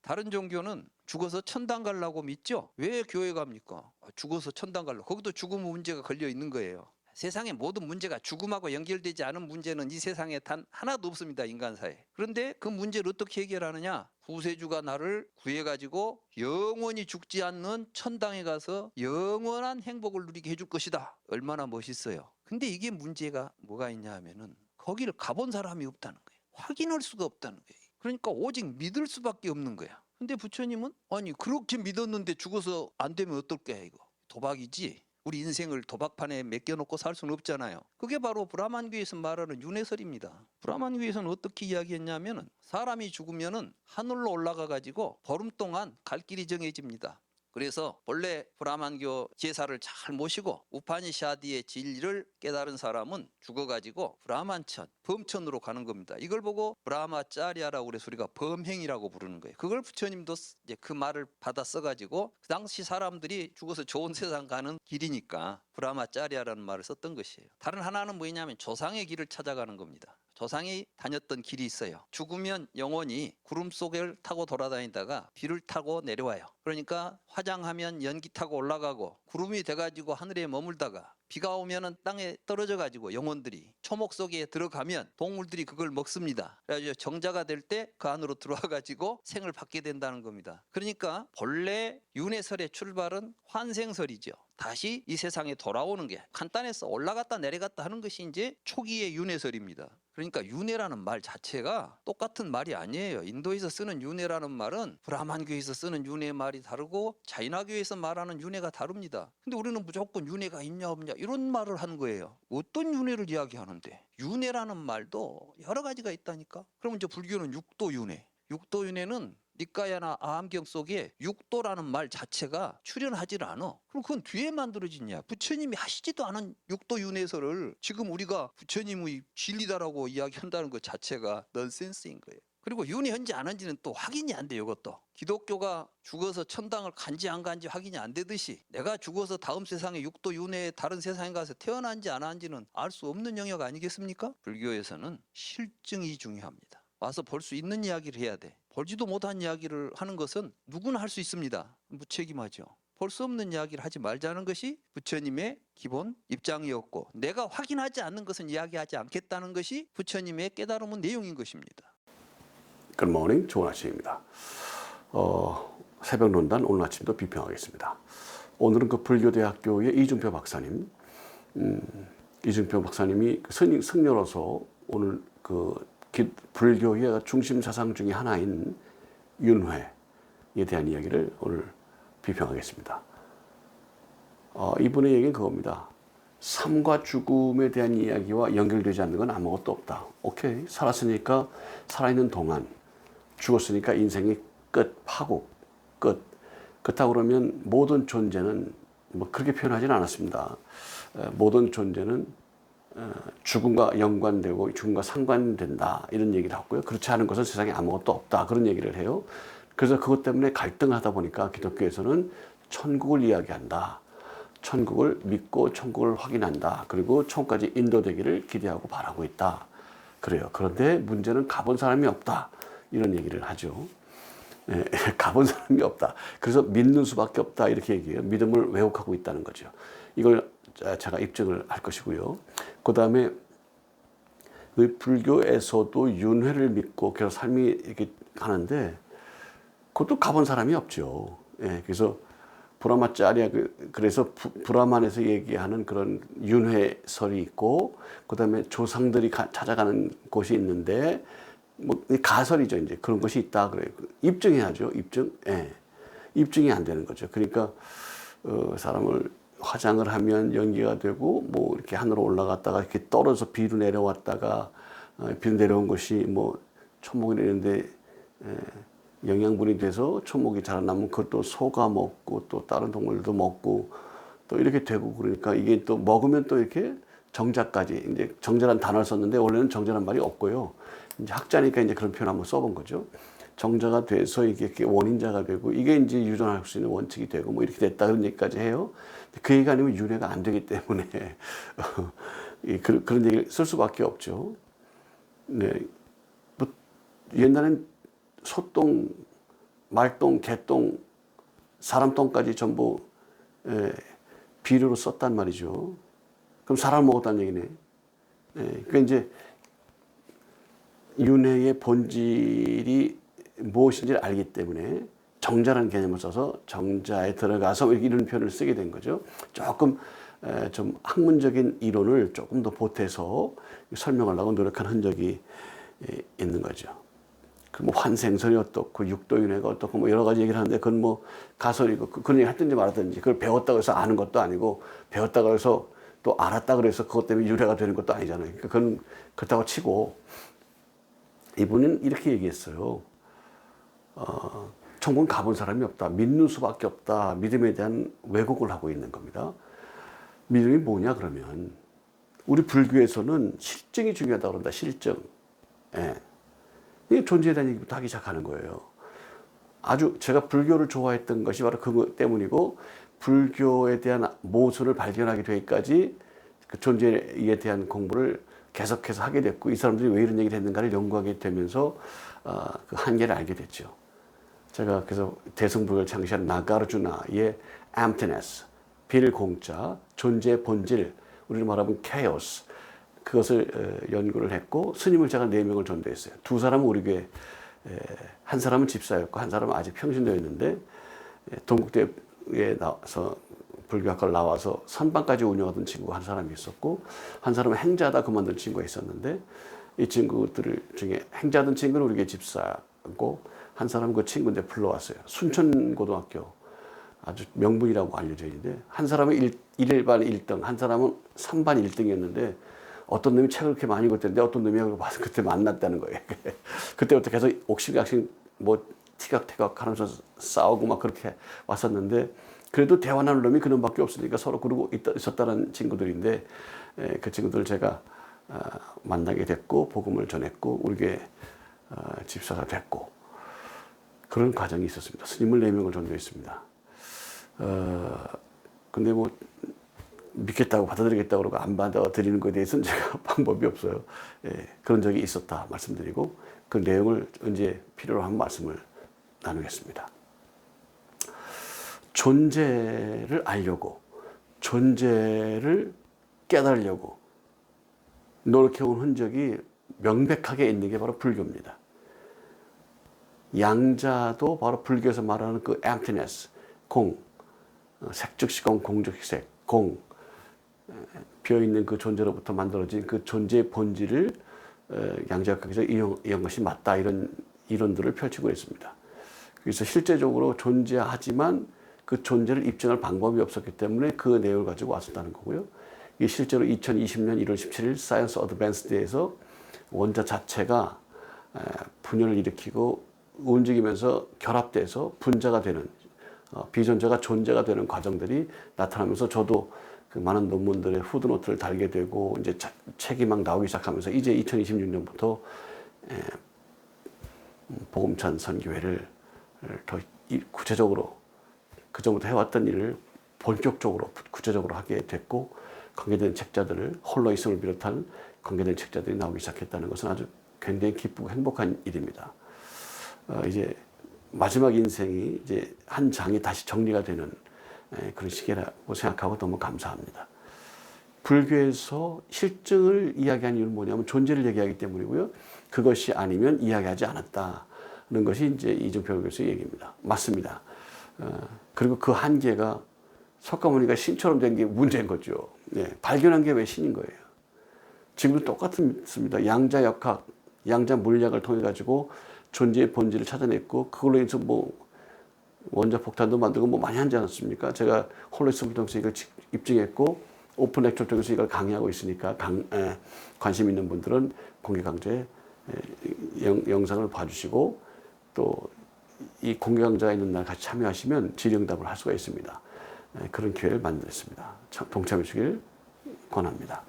다른 종교는 죽어서 천당 가려고 믿죠? 왜 교회 갑니까? 죽어서 천당 가려고. 거기도 죽음 문제가 걸려 있는 거예요. 세상의 모든 문제가 죽음하고 연결되지 않은 문제는 이 세상에 단 하나도 없습니다. 인간사에. 그런데 그 문제를 어떻게 해결하느냐? 구세주가 나를 구해가지고 영원히 죽지 않는 천당에 가서 영원한 행복을 누리게 해줄 것이다. 얼마나 멋있어요. 근데 이게 문제가 뭐가 있냐 하면은 거기를 가본 사람이 없다는 거예요. 확인할 수가 없다는 거예요. 그러니까 오직 믿을 수밖에 없는 거야. 근데 부처님은 아니 그렇게 믿었는데 죽어서 안 되면 어떨게 이거. 도박이지. 우리 인생을 도박판에 맡겨놓고 살 수는 없잖아요. 그게 바로 브라만교에서 말하는 윤회설입니다. 브라만교에서는 어떻게 이야기했냐면은 사람이 죽으면은 하늘로 올라가 가지고 보름 동안 갈 길이 정해집니다. 그래서 본래 브라만교 제사를 잘 모시고 우파니샤드의 진리를 깨달은 사람은 죽어가지고 브라만천, 범천으로 가는 겁니다. 이걸 보고 브라마짜리아라고 그래서 우리가 범행이라고 부르는 거예요. 그걸 부처님도 이제 그 말을 받아 써가지고 그 당시 사람들이 죽어서 좋은 세상 가는 길이니까 브라마짜리아라는 말을 썼던 것이에요. 다른 하나는 뭐냐면 조상의 길을 찾아가는 겁니다. 조상이 다녔던 길이 있어요. 죽으면 영혼이 구름 속을 타고 돌아다니다가 비를 타고 내려와요. 그러니까 화장하면 연기 타고 올라가고 구름이 돼가지고 하늘에 머물다가 비가 오면은 땅에 떨어져 가지고 영혼들이 초목 속에 들어가면 동물들이 그걸 먹습니다. 그래서 정자가 될 때 그 안으로 들어와 가지고 생을 받게 된다는 겁니다. 그러니까 본래 윤회설의 출발은 환생설이죠. 다시 이 세상에 돌아오는 게 간단해서 올라갔다 내려갔다 하는 것이 이제 초기의 윤회설입니다. 그러니까 윤회라는 말 자체가 똑같은 말이 아니에요. 인도에서 쓰는 윤회라는 말은 브라만교에서 쓰는 윤회 말이 다르고 자이나교에서 말하는 윤회가 다릅니다. 근데 우리는 무조건 윤회가 있냐 없냐 이런 말을 하는 거예요. 어떤 윤회를 이야기하는데 윤회라는 말도 여러 가지가 있다니까. 그러면 이제 불교는 육도윤회. 육도윤회는 니까야나 아함경 속에 육도라는 말 자체가 출현하지를 않아. 그럼 그건 뒤에 만들어지냐? 부처님이 하시지도 않은 육도윤회설을 지금 우리가 부처님의 진리다라고 이야기한다는 것 자체가 넌센스인 거예요. 그리고 윤회한지 안 한지는 또 확인이 안 돼요. 이것도 기독교가 죽어서 천당을 간지 안 간지 확인이 안 되듯이 내가 죽어서 다음 세상에 육도윤회에 다른 세상에 가서 태어난지 안 한지는 알 수 없는 영역 아니겠습니까? 불교에서는 실증이 중요합니다. 와서 볼 수 있는 이야기를 해야 돼. 볼지도 못한 이야기를 하는 것은 누구나 할 수 있습니다. 무책임하죠. 볼 수 없는 이야기를 하지 말자는 것이 부처님의 기본 입장이었고 내가 확인하지 않는 것은 이야기하지 않겠다는 것이 부처님의 깨달음의 내용인 것입니다. 굿모닝, 좋은 아침입니다. 새벽 논단 오늘 아침도 비평하겠습니다. 오늘은 그 불교대학교의 이중표 박사님, 이중표 박사님이 승려로서 오늘 그 불교의 중심 사상 중에 하나인 윤회에 대한 이야기를 오늘 비평하겠습니다. 이분의 얘기는 그겁니다. 삶과 죽음에 대한 이야기와 연결되지 않는 건 아무것도 없다. 오케이, 살았으니까 살아있는 동안, 죽었으니까 인생이 끝, 파국, 끝. 그렇다고 그러면 모든 존재는 뭐 그렇게 표현하지는 않았습니다. 모든 존재는 죽음과 연관되고 죽음과 상관된다 이런 얘기를 하고요. 그렇지 않은 것은 세상에 아무것도 없다 그런 얘기를 해요. 그래서 그것 때문에 갈등을 하다 보니까 기독교에서는 천국을 이야기한다. 천국을 믿고 천국을 확인한다. 그리고 천국까지 인도되기를 기대하고 바라고 있다. 그래요. 그런데 문제는 가본 사람이 없다. 이런 얘기를 하죠. 가본 사람이 없다. 그래서 믿는 수밖에 없다. 이렇게 얘기해요. 믿음을 왜곡하고 있다는 거죠. 이걸 제가 입증을 할 것이고요. 그 다음에 불교에서도 윤회를 믿고 계속 삶이 이렇게 가는데 그것도 가본 사람이 없죠. 그래서 브라마짜리아 그래서 브라만에서 얘기하는 그런 윤회설이 있고 그 다음에 조상들이 찾아가는 곳이 있는데 뭐 가설이죠. 이제 그런 것이 있다 그래요. 입증해야죠. 입증이 안 되는 거죠. 그러니까 사람을 화장을 하면 연기가 되고 뭐 이렇게 하늘로 올라갔다가 이렇게 떨어져서 비로 내려왔다가 비로 내려온 것이 뭐 초목이 내리는데 영양분이 돼서 초목이 자라나면 그것도 소가 먹고 또 다른 동물도 먹고 또 이렇게 되고 그러니까 이게 또 먹으면 또 이렇게 정자까지 이제 정자란 단어를 썼는데 원래는 정자란 말이 없고요. 이제 학자니까 이제 그런 표현 한번 써본 거죠. 정자가 돼서 이게 원인자가 되고 이게 이제 유전할 수 있는 원칙이 되고 뭐 이렇게 됐다 그런 얘기까지 해요. 그 얘기가 아니면 윤회가 안 되기 때문에 그런 얘기를 쓸 수밖에 없죠. 네, 뭐 옛날엔 소똥 말똥, 개똥, 사람 똥까지 전부 비료로 썼단 말이죠. 그럼 사람 먹었다는 얘기네. 그러니까 이제 윤회의 본질이 무엇인지를 알기 때문에 정자라는 개념을 써서 정자에 들어가서 이런 표현을 쓰게 된 거죠. 조금 좀 학문적인 이론을 조금 더 보태서 설명하려고 노력한 흔적이 있는 거죠. 그 뭐 환생설이 어떻고 육도윤회가 어떻고 뭐 여러 가지 얘기를 하는데 그건 뭐 가설이고 그런 얘기 했든지 말았든지 그걸 배웠다고 해서 아는 것도 아니고 배웠다고 해서 또 알았다 그래서 그것 때문에 유래가 되는 것도 아니잖아요. 그러니까 그건 그렇다고 치고 이분은 이렇게 얘기했어요. 천국 가본 사람이 없다. 믿는 수밖에 없다. 믿음에 대한 왜곡을 하고 있는 겁니다. 믿음이 뭐냐 그러면 우리 불교에서는 실증이 중요하다고 그런다. 실증. 예. 이게 존재에 대한 얘기부터 하기 시작하는 거예요. 아주 제가 불교를 좋아했던 것이 바로 그것 때문이고 불교에 대한 모순을 발견하게 되기까지 그 존재에 대한 공부를 계속해서 하게 됐고 이 사람들이 왜 이런 얘기를 했는가를 연구하게 되면서 그 한계를 알게 됐죠. 제가 그래서 대승불교를 창시한 나가르주나의 emptiness, 빌공자, 존재의 본질, 우리로 말하면 chaos, 그것을 연구를 했고 스님을 제가 4명을 전도했어요. 2사람은 우리 교회, 한 사람은 집사였고 한 사람은 아직 평신도였는데 동국대에 나와서 불교학과를 나와서 선방까지 운영하던 친구가 한 사람이 있었고 한 사람은 행자다 그만둔 친구가 있었는데 이 친구들 중에 행자던 친구는 우리 교회 집사고 한 사람은 그 친구인데 불러왔어요. 순천고등학교 아주 명문이라고 알려져 있는데 한 사람은 1반 1등, 한 사람은 3반 1등이었는데 어떤 놈이 책을 그렇게 많이 읽었는데 어떤 놈이 봐서 그때 만났다는 거예요. 그때부터 계속 옥신각신 뭐 티격태격 하면서 싸우고 막 그렇게 왔었는데 그래도 대화 나눌 놈이 그놈밖에 없으니까 서로 그러고 있었다는 친구들인데 그 친구들 제가 만나게 됐고 복음을 전했고 우리 교회 집사가 됐고 그런 과정이 있었습니다. 스님을 4명을 전도했습니다. 근데 뭐 믿겠다고 받아들이겠다고 그러고 안 받아들이는 것에 대해서는 제가 방법이 없어요. 그런 적이 있었다 말씀드리고 그 내용을 언제 필요로 한 말씀을 나누겠습니다. 존재를 알려고 존재를 깨달으려고 노력해온 흔적이 명백하게 있는 게 바로 불교입니다. 양자도 바로 불교에서 말하는 그 emptiness, 공, 색즉시공, 공즉색, 공, 비어있는 그 존재로부터 만들어진 그 존재의 본질을 양자역학에서 이런 것이 맞다 이런 이론들을 펼치고 있습니다. 그래서 실제적으로 존재하지만 그 존재를 입증할 방법이 없었기 때문에 그 내용을 가지고 왔었다는 거고요. 이게 실제로 2020년 1월 17일 사이언스 어드밴스드에서 원자 자체가 분열을 일으키고 움직이면서 결합돼서 분자가 되는 비존재가 존재가 되는 과정들이 나타나면서 저도 그 많은 논문들의 후드노트를 달게 되고 이제 책이 막 나오기 시작하면서 이제 2026년부터 복음찬 선교회를 더 구체적으로 그전부터 해왔던 일을 본격적으로 구체적으로 하게 됐고 관계된 책자들을 홀로이즘을 비롯한 관계된 책자들이 나오기 시작했다는 것은 아주 굉장히 기쁘고 행복한 일입니다. 이제 마지막 인생이 이제 한 장이 다시 정리가 되는 그런 시기라고 생각하고 너무 감사합니다. 불교에서 실증을 이야기하는 이유는 뭐냐면 존재를 얘기하기 때문이고요. 그것이 아니면 이야기하지 않았다는 것이 이제 이종표 교수의 얘기입니다. 맞습니다. 그리고 그 한계가 석가모니가 신처럼 된 게 문제인 거죠. 발견한 게 왜 신인 거예요. 지금도 똑같습니다. 양자역학, 양자 물리학을 통해 가지고 존재의 본질을 찾아냈고 그걸로 인해서 뭐 원자 폭탄도 만들고 뭐 많이 하지 않았습니까? 제가 홀로이즘을 통해서 이걸 입증했고 오픈 렉처 통해서 이걸 강의하고 있으니까 관심 있는 분들은 공개 강좌에 영상을 봐주시고 또 이 공개 강좌가 있는 날 같이 참여하시면 질의응답을 할 수가 있습니다. 그런 기회를 만들었습니다. 동참해 주길 권합니다.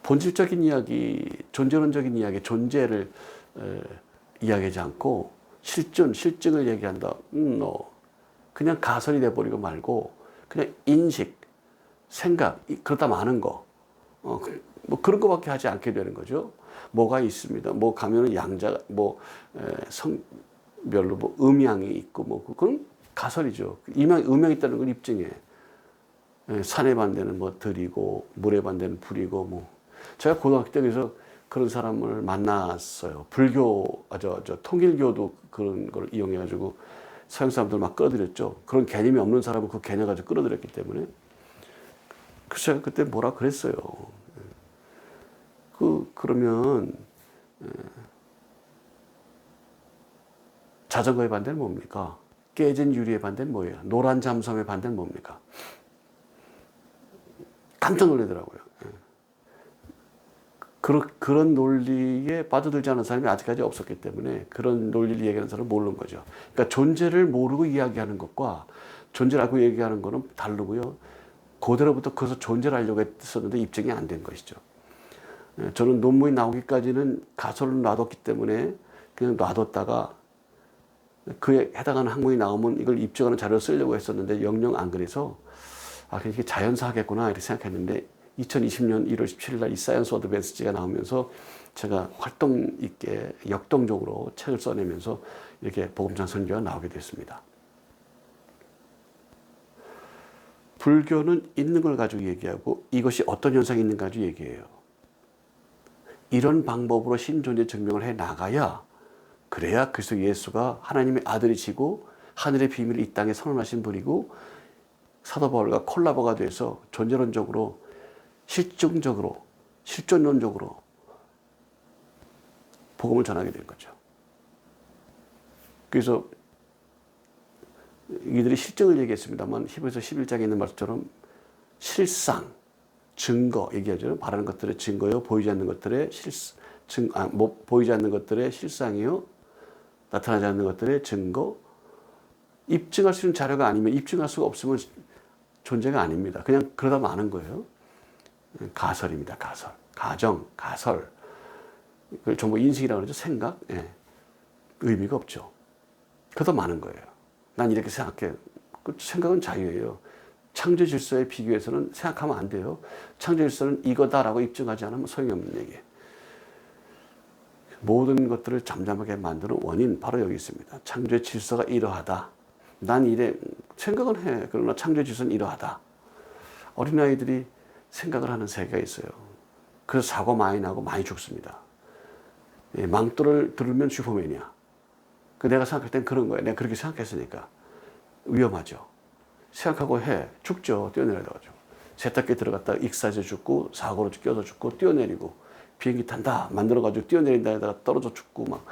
본질적인 이야기, 존재론적인 이야기, 존재를 이야기하지 않고 실증을 얘기한다. 그냥 가설이 돼버리고 말고 그냥 인식, 생각, 그러다 마는 거. 뭐 그런 거밖에 하지 않게 되는 거죠. 뭐가 있습니다. 뭐 가면은 양자, 별로 뭐 음양이 있고 뭐 그건 가설이죠. 음양이 있다는 걸 입증해. 예, 산의 반대는 뭐 들이고 물의 반대는 불이고 뭐 제가 고등학교 때 그래서 그런 사람을 만났어요. 통일교도 그런 걸 이용해 가지고 서양 사람들 막 끌어들였죠. 그런 개념이 없는 사람은 그 개념 가지고 끌어들였기 때문에 그래서 제가 그때 뭐라 그랬어요. 그러면 자전거의 반대는 뭡니까? 깨진 유리의 반대는 뭐예요? 노란 잠섬의 반대는 뭡니까? 깜짝 놀라더라고요. 그런 논리에 빠져들지 않은 사람이 아직까지 없었기 때문에 그런 논리를 얘기하는 사람은 모르는 거죠. 그러니까 존재를 모르고 이야기하는 것과 존재를 알고 얘기하는 거는 다르고요. 그대로부터 그것을 존재를 알려고 했었는데 입증이 안 된 것이죠. 저는 논문이 나오기까지는 가설을 놔뒀기 때문에 그냥 놔뒀다가 그에 해당하는 학문이 나오면 이걸 입증하는 자료를 쓰려고 했었는데 영영 안 그래서 이게 자연사 하겠구나 이렇게 생각했는데 2020년 1월 17일 날 이 사이언스 어드밴스지가 나오면서 제가 활동 있게 역동적으로 책을 써내면서 이렇게 복음전 선교가 나오게 됐습니다. 불교는 있는 걸 가지고 얘기하고 이것이 어떤 현상이 있는가 가지고 얘기해요. 이런 방법으로 신존재 증명을 해 나가야 그래야 그리스도 예수가 하나님의 아들이시고 하늘의 비밀을 이 땅에 선언하신 분이고 사도 바울과 콜라보가 돼서 존재론적으로 실증적으로 실존론적으로 복음을 전하게 된 거죠. 그래서 이들이 실증을 얘기했습니다만 히브리서 11장에 있는 말씀처럼 실상, 증거 얘기하죠. 바라는 것들의 증거요, 보이지 않는 것들의 보이지 않는 것들의 실상이요, 나타나지 않는 것들의 증거. 입증할 수 있는 자료가 아니면 입증할 수가 없으면 존재가 아닙니다. 그냥 그러다 마는 거예요. 가설입니다. 가설, 가정, 가설. 그걸 전부 인식이라고 그러죠. 생각. 예. 의미가 없죠. 그러다 마는 거예요. 난 이렇게 생각해. 생각은 자유예요. 창조 질서에 비교해서는 생각하면 안 돼요. 창조 질서는 이거다라고 입증하지 않으면 소용이 없는 얘기예요. 모든 것들을 잠잠하게 만드는 원인 바로 여기 있습니다. 창조 질서가 이러하다. 난 이래 생각은 해. 그러나 창조 질서는 이러하다. 어린아이들이 생각을 하는 세계가 있어요. 그래서 사고 많이 나고 많이 죽습니다. 예, 망토를 들으면 슈퍼맨이야. 내가 생각할 땐 그런 거예요. 내가 그렇게 생각했으니까. 위험하죠. 생각하고 해. 죽죠. 뛰어내려가지고. 세탁기에 들어갔다가 익사져 죽고 사고로 껴서 죽고 뛰어내리고 비행기 탄다 만들어가지고 뛰어내린 데다가 떨어져 죽고 막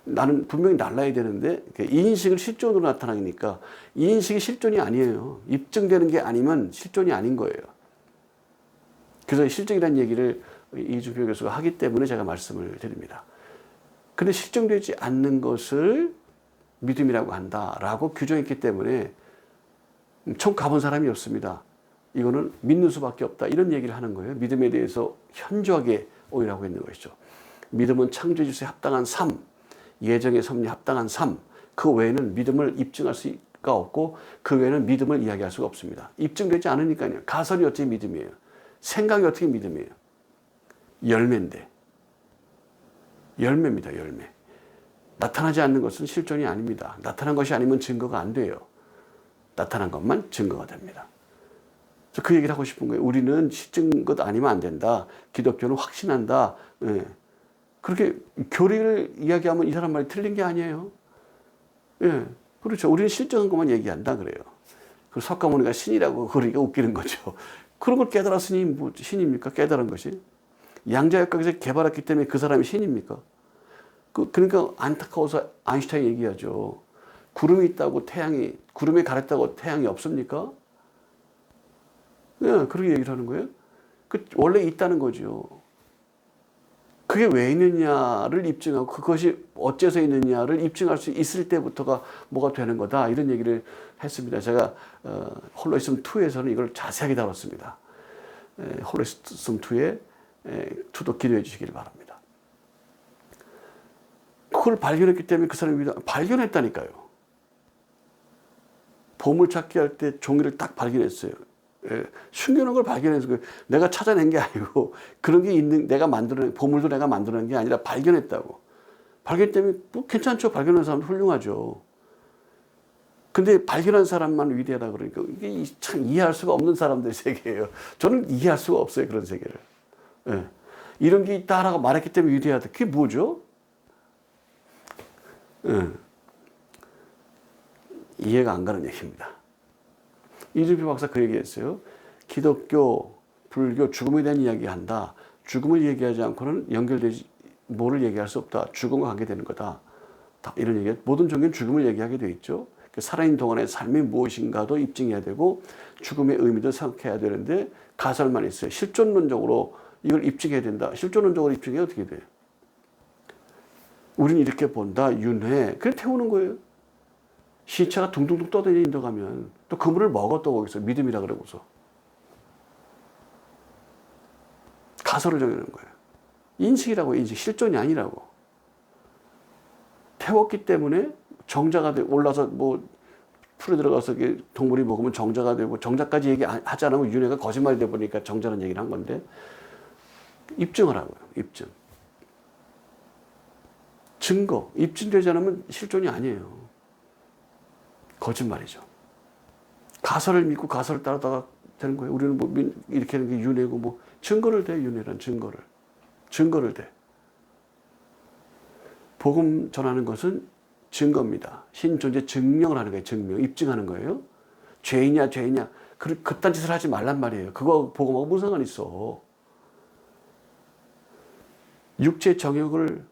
나는 분명히 날라야 되는데 이 인식을 실존으로 나타나니까 이 인식이 실존이 아니에요. 입증되는 게 아니면 실존이 아닌 거예요. 그래서 실증이라는 얘기를 이주표 교수가 하기 때문에 제가 말씀을 드립니다. 근데 실증되지 않는 것을 믿음이라고 한다라고 규정했기 때문에 처음 가본 사람이 없습니다. 이거는 믿는 수밖에 없다. 이런 얘기를 하는 거예요. 믿음에 대해서 현저하게 오해하고 있는 것이죠. 믿음은 창조질서에 합당한 삶, 예정의 섭리에 합당한 삶, 그 외에는 믿음을 입증할 수가 없고 그 외에는 믿음을 이야기할 수가 없습니다. 입증되지 않으니까요. 가설이 어떻게 믿음이에요? 생각이 어떻게 믿음이에요? 열매인데. 열매입니다. 열매. 나타나지 않는 것은 실존이 아닙니다. 나타난 것이 아니면 증거가 안 돼요. 나타난 것만 증거가 됩니다. 그 얘기를 하고 싶은 거예요. 우리는 실증 것 아니면 안 된다. 기독교는 확신한다. 예. 그렇게 교리를 이야기하면 이 사람 말이 틀린 게 아니에요. 예. 그렇죠. 우리는 실증한 것만 얘기한다 그래요. 그 석가모니가 신이라고 그러니까 웃기는 거죠. 그런 걸 깨달았으니 뭐 신입니까? 깨달은 것이. 양자역학에서 개발했기 때문에 그 사람이 신입니까? 그러니까 안타까워서 아인슈타인 얘기하죠. 구름이 있다고 구름에 가렸다고 태양이 없습니까? 네, 그렇게 얘기를 하는 거예요. 원래 있다는 거죠. 그게 왜 있느냐를 입증하고 그것이 어째서 있느냐를 입증할 수 있을 때부터가 뭐가 되는 거다. 이런 얘기를 했습니다. 제가 홀로 있음 2에서는 이걸 자세하게 다뤘습니다. 홀로 있음 2에 2도 기도해 주시길 바랍니다. 그걸 발견했기 때문에 그 사람이 발견했다니까요. 보물찾기 할 때 종이를 딱 발견했어요. 숨겨놓은 걸 발견해서 내가 찾아낸 게 아니고 그런 게 있는 내가 만들어낸 보물도 내가 만들어낸 게 아니라 발견했다고. 발견 때문에 뭐 괜찮죠. 발견한 사람 훌륭하죠. 근데 발견한 사람만 위대하다 그러니까 이게 참 이해할 수가 없는 사람들의 세계예요. 저는 이해할 수가 없어요. 그런 세계를. 예. 이런 게 있다라고 말했기 때문에 위대하다. 그게 뭐죠? 예. 이해가 안 가는 얘기입니다. 이준표 박사 그 얘기했어요. 기독교, 불교, 죽음에 대한 이야기한다. 죽음을 얘기하지 않고는 연결되지, 뭐를 얘기할 수 없다. 죽음과 관계되는 거다. 이런 얘기. 모든 종교는 죽음을 얘기하게 돼 있죠. 살아있는 동안의 삶이 무엇인가도 입증해야 되고 죽음의 의미도 생각해야 되는데 가설만 있어요. 실존론적으로 이걸 입증해야 된다. 실존론적으로 입증해 어떻게 돼요? 우리는 이렇게 본다. 윤회. 그래 태우는 거예요. 시체가 둥둥둥 떠다니는 인도 가면 또 그물을 먹어 또 거기서 믿음이라 그러고서 가설을 정해놓은 거예요. 인식이라고 인식. 실존이 아니라고. 태웠기 때문에 정자가 돼 올라서 뭐 풀에 들어가서 동물이 먹으면 정자가 되고 정자까지 얘기하지 않으면 윤회가 거짓말이 돼 보니까 정자는 얘기를 한 건데 입증하라고요. 입증. 증거. 입증되지 않으면 실존이 아니에요. 거짓말이죠. 가설을 믿고 가설을 따르다가 되는 거예요. 우리는 뭐 이렇게 하는 게 윤회고 뭐 증거를 대 윤회란 증거를 대. 복음 전하는 것은 증거입니다. 신존재 증명을 하는 거예요. 증명, 입증하는 거예요. 죄이냐 죄이냐 그딴 짓을 하지 말란 말이에요. 그거 복음하고 무슨 상관 있어. 육체 정욕을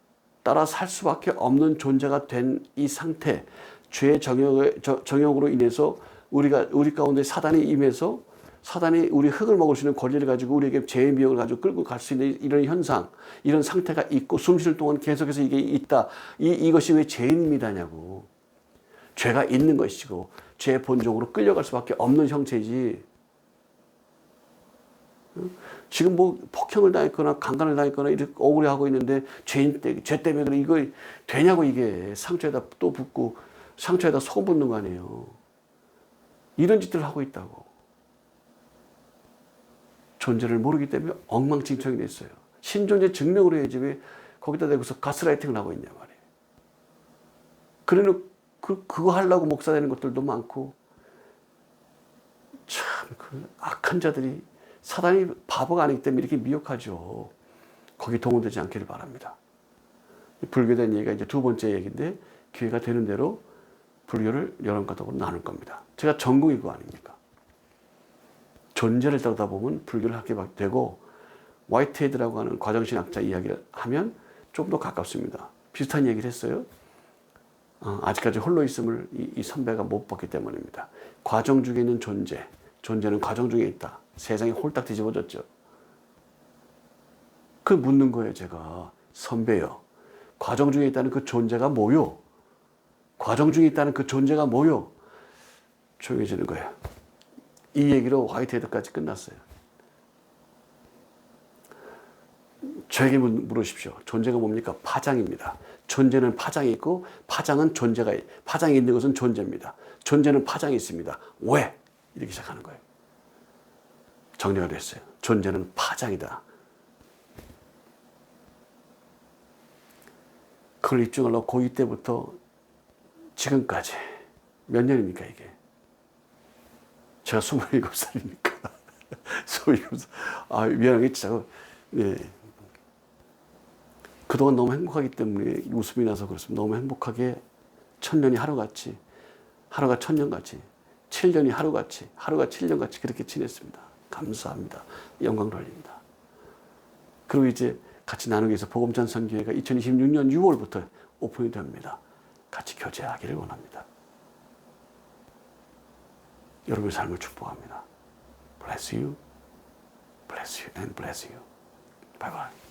따라 살 수밖에 없는 존재가 된 이 상태, 죄의 정욕으로 인해서 우리 가운데 사단이 임해서 사단이 우리 흙을 먹을 수 있는 권리를 가지고 우리에게 죄의 미혹을 가지고 끌고 갈 수 있는 이런 현상, 이런 상태가 있고 숨 쉴 동안 계속해서 이게 있다. 이것이 왜 죄인입니다냐고. 죄가 있는 것이고 죄의 본종으로 끌려갈 수밖에 없는 형체이지. 지금 뭐 폭행을 당했거나 강간을 당했거나 이렇게 억울해하고 있는데 죄 때문에 그래 이거 되냐고. 이게 상처에다 또 붓고 상처에다 소금 붓는 거 아니에요. 이런 짓들을 하고 있다고. 존재를 모르기 때문에 엉망진창이 됐어요. 신존재 증명으로 해야지 왜 거기다 대고서 가스라이팅을 하고 있냐 말이에요. 그러는 그거 하려고 목사 되는 것들도 많고 참 그 악한 자들이 사단이 바보가 아니기 때문에 이렇게 미혹하죠. 거기 동원되지 않기를 바랍니다. 불교에 대한 얘기가 이제 두 번째 얘기인데 기회가 되는 대로 불교를 여러분과 나눌 겁니다. 제가 전공이 그거 아닙니까? 존재를 따르다 보면 불교를 하게 되고 화이트헤드라고 하는 과정신학자 이야기를 하면 좀 더 가깝습니다. 비슷한 얘기를 했어요. 아직까지 홀로 있음을 이 선배가 못 봤기 때문입니다. 과정 중에 있는 존재는 과정 중에 있다. 세상이 홀딱 뒤집어졌죠. 그 묻는 거예요. 제가 선배요. 과정 중에 있다는 그 존재가 뭐요? 과정 중에 있다는 그 존재가 뭐요? 조용해지는 거예요. 이 얘기로 화이트헤드까지 끝났어요. 저에게 물으십시오. 존재가 뭡니까? 파장입니다. 존재는 파장이 있고 파장은 파장이 있는 것은 존재입니다. 존재는 파장이 있습니다. 왜? 이렇게 시작하는 거예요. 정리가 됐어요. 존재는 파장이다. 그걸 입증하려고 고2 때부터 지금까지 몇 년입니까 이게? 제가 27살이니까 27살. 미안하게 진짜. 예. 그동안 너무 행복하기 때문에 웃음이 나서 그렇습니다. 너무 행복하게 천년이 하루같이, 하루가 천년같이, 7년이 하루같이, 하루가 7년같이 그렇게 지냈습니다. 감사합니다. 영광 돌립니다. 그리고 이제 같이 나누기 위해서 복음전선교회가 2026년 6월부터 오픈이 됩니다. 같이 교제하기를 원합니다. 여러분의 삶을 축복합니다. Bless you, bless you, and bless you. Bye bye.